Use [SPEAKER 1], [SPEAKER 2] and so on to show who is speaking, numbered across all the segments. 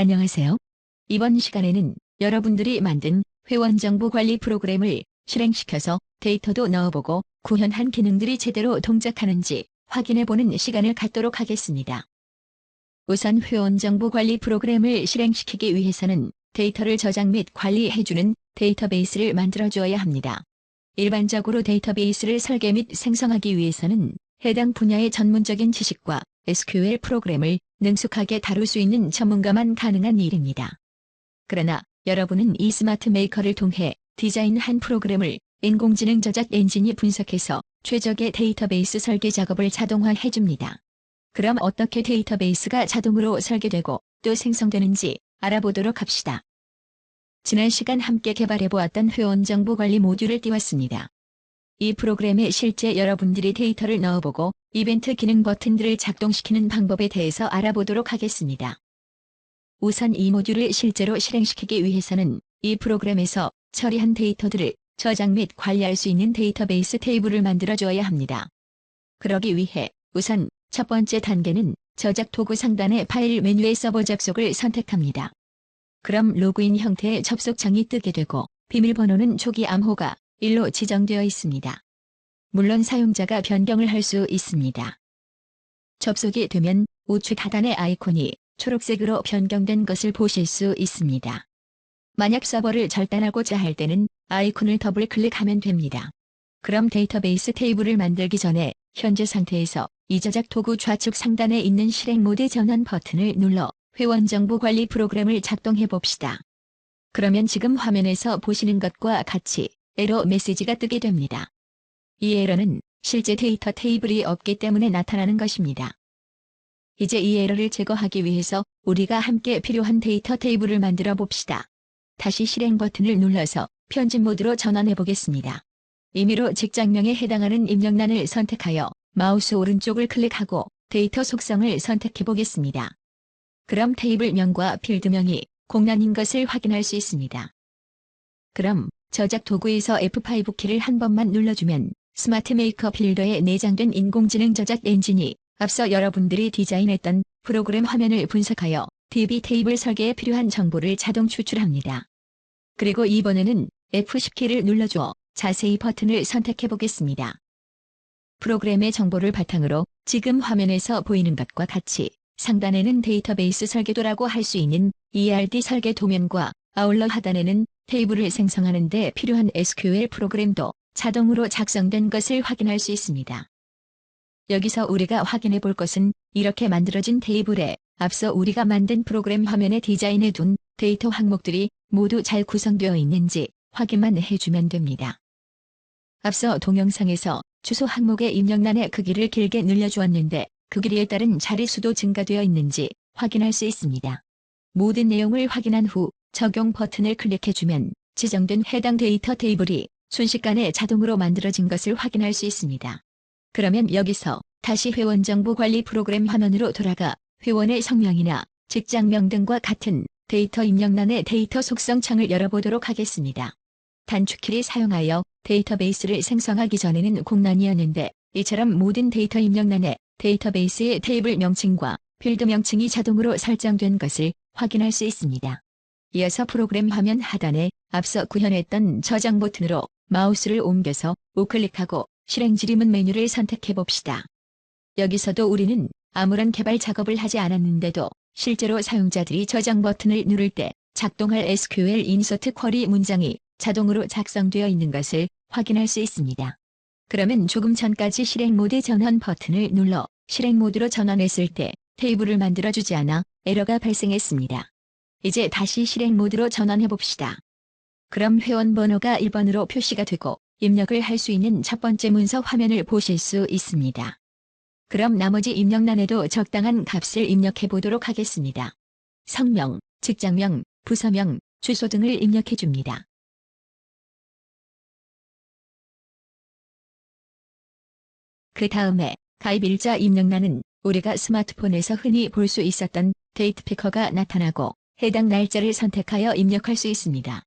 [SPEAKER 1] 안녕하세요. 이번 시간에는 여러분들이 만든 회원정보 관리 프로그램을 실행시켜서 데이터도 넣어보고 구현한 기능들이 제대로 동작하는지 확인해보는 시간을 갖도록 하겠습니다. 우선 회원정보 관리 프로그램을 실행시키기 위해서는 데이터를 저장 및 관리해주는 데이터베이스를 만들어주어야 합니다. 일반적으로 데이터베이스를 설계 및 생성하기 위해서는 해당 분야의 전문적인 지식과 SQL 프로그램을 능숙하게 다룰 수 있는 전문가만 가능한 일입니다. 그러나 여러분은 이 스마트 메이커를 통해 디자인한 프로그램을 인공지능 저작 엔진이 분석해서 최적의 데이터베이스 설계 작업을 자동화해줍니다. 그럼 어떻게 데이터베이스가 자동으로 설계되고 또 생성되는지 알아보도록 합시다. 지난 시간 함께 개발해보았던 회원정보관리 모듈을 띄웠습니다. 이 프로그램에 실제 여러분들이 데이터를 넣어보고 이벤트 기능 버튼들을 작동시키는 방법에 대해서 알아보도록 하겠습니다. 우선 이 모듈을 실제로 실행시키기 위해서는 이 프로그램에서 처리한 데이터들을 저장 및 관리할 수 있는 데이터베이스 테이블을 만들어줘야 합니다. 그러기 위해 우선 첫 번째 단계는 저작 도구 상단의 파일 메뉴의 서버 접속을 선택합니다. 그럼 로그인 형태의 접속창이 뜨게 되고 비밀번호는 초기 암호가 1로 지정되어 있습니다. 물론 사용자가 변경을 할 수 있습니다. 접속이 되면 우측 하단의 아이콘이 초록색으로 변경된 것을 보실 수 있습니다. 만약 서버를 절단하고자 할 때는 아이콘을 더블 클릭하면 됩니다. 그럼 데이터베이스 테이블을 만들기 전에 현재 상태에서 이 저작 도구 좌측 상단에 있는 실행 모드 전환 버튼을 눌러 회원정보관리 프로그램을 작동해 봅시다. 그러면 지금 화면에서 보시는 것과 같이 에러 메시지가 뜨게 됩니다. 이 에러는 실제 데이터 테이블이 없기 때문에 나타나는 것입니다. 이제 이 에러를 제거하기 위해서 우리가 함께 필요한 데이터 테이블을 만들어 봅시다. 다시 실행 버튼을 눌러서 편집 모드로 전환해 보겠습니다. 임의로 직장명에 해당하는 입력란을 선택하여 마우스 오른쪽을 클릭하고 데이터 속성을 선택해 보겠습니다. 그럼 테이블명과 필드명이 공란인 것을 확인할 수 있습니다. 그럼 저작 도구에서 F5 키를 한 번만 눌러주면 스마트 메이커 빌더에 내장된 인공지능 저작 엔진이 앞서 여러분들이 디자인했던 프로그램 화면을 분석하여 DB 테이블 설계에 필요한 정보를 자동 추출합니다. 그리고 이번에는 F10 키를 눌러주어 자세히 버튼을 선택해 보겠습니다. 프로그램의 정보를 바탕으로 지금 화면에서 보이는 것과 같이 상단에는 데이터베이스 설계도라고 할 수 있는 ERD 설계 도면과 아울러 하단에는 테이블을 생성하는 데 필요한 SQL 프로그램도 자동으로 작성된 것을 확인할 수 있습니다. 여기서 우리가 확인해 볼 것은 이렇게 만들어진 테이블에 앞서 우리가 만든 프로그램 화면에 디자인해 둔 데이터 항목들이 모두 잘 구성되어 있는지 확인만 해주면 됩니다. 앞서 동영상에서 주소 항목의 입력란의 크기를 길게 늘려주었는데 그 길이에 따른 자릿수도 증가되어 있는지 확인할 수 있습니다. 모든 내용을 확인한 후 적용 버튼을 클릭해주면 지정된 해당 데이터 테이블이 순식간에 자동으로 만들어진 것을 확인할 수 있습니다. 그러면 여기서 다시 회원정보관리 프로그램 화면으로 돌아가 회원의 성명이나 직장명 등과 같은 데이터 입력란의 데이터 속성 창을 열어보도록 하겠습니다. 단축키를 사용하여 데이터베이스를 생성하기 전에는 공란이었는데 이처럼 모든 데이터 입력란에 데이터베이스의 테이블 명칭과 필드 명칭이 자동으로 설정된 것을 확인할 수 있습니다. 이어서 프로그램 화면 하단에 앞서 구현했던 저장 버튼으로 마우스를 옮겨서 우클릭하고 실행 지리문 메뉴를 선택해 봅시다. 여기서도 우리는 아무런 개발 작업을 하지 않았는데도 실제로 사용자들이 저장 버튼을 누를 때 작동할 SQL 인서트 쿼리 문장이 자동으로 작성되어 있는 것을 확인할 수 있습니다. 그러면 조금 전까지 실행 모드 전환 버튼을 눌러 실행 모드로 전환했을 때 테이블을 만들어주지 않아 에러가 발생했습니다. 이제 다시 실행 모드로 전환해 봅시다. 그럼 회원 번호가 1번으로 표시가 되고 입력을 할 수 있는 첫 번째 문서 화면을 보실 수 있습니다. 그럼 나머지 입력란에도 적당한 값을 입력해 보도록 하겠습니다. 성명, 직장명, 부서명, 주소 등을 입력해 줍니다. 그 다음에 가입일자 입력란은 우리가 스마트폰에서 흔히 볼 수 있었던 데이트 피커가 나타나고 해당 날짜를 선택하여 입력할 수 있습니다.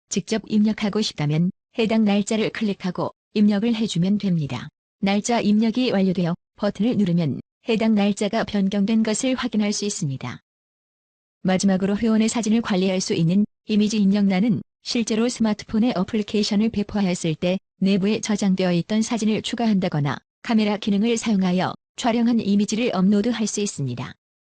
[SPEAKER 1] 직접 입력하고 싶다면 해당 날짜를 클릭하고 입력을 해주면 됩니다. 날짜 입력이 완료되어 버튼을 누르면 해당 날짜가 변경된 것을 확인할 수 있습니다. 마지막으로 회원의 사진을 관리할 수 있는 이미지 입력란은 실제로 스마트폰에 어플리케이션을 배포하였을 때 내부에 저장되어 있던 사진을 추가한다거나 카메라 기능을 사용하여 촬영한 이미지를 업로드할 수 있습니다.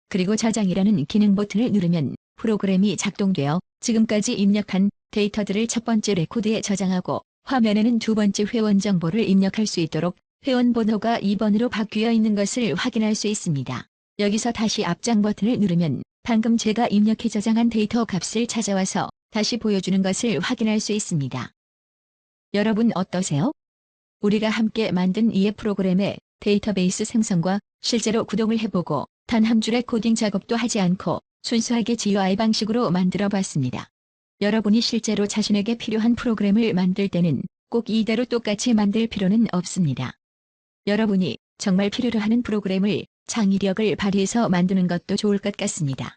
[SPEAKER 1] 그리고 저장이라는 기능 버튼을 누르면 프로그램이 작동되어 지금까지 입력한 데이터들을 첫 번째 레코드에 저장하고 화면에는 두 번째 회원 정보를 입력할 수 있도록 회원 번호가 2번으로 바뀌어 있는 것을 확인할 수 있습니다. 여기서 다시 앞장 버튼을 누르면 방금 제가 입력해 저장한 데이터 값을 찾아와서 다시 보여주는 것을 확인할 수 있습니다. 여러분 어떠세요? 우리가 함께 만든 이 프로그램의 데이터베이스 생성과 실제로 구동을 해보고 단 한 줄의 코딩 작업도 하지 않고 순수하게 GUI 방식으로 만들어 봤습니다. 여러분이 실제로 자신에게 필요한 프로그램을 만들 때는 꼭 이대로 똑같이 만들 필요는 없습니다. 여러분이 정말 필요로 하는 프로그램을 창의력을 발휘해서 만드는 것도 좋을 것 같습니다.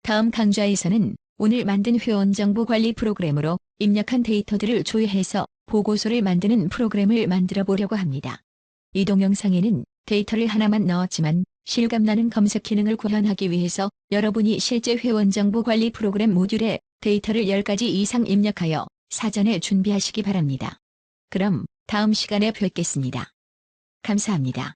[SPEAKER 1] 다음 강좌에서는 오늘 만든 회원 정보 관리 프로그램으로 입력한 데이터들을 조회해서 보고서를 만드는 프로그램을 만들어 보려고 합니다. 이 동영상에는 데이터를 하나만 넣었지만 실감나는 검색 기능을 구현하기 위해서 여러분이 실제 회원 정보 관리 프로그램 모듈에 데이터를 10가지 이상 입력하여 사전에 준비하시기 바랍니다. 그럼 다음 시간에 뵙겠습니다. 감사합니다.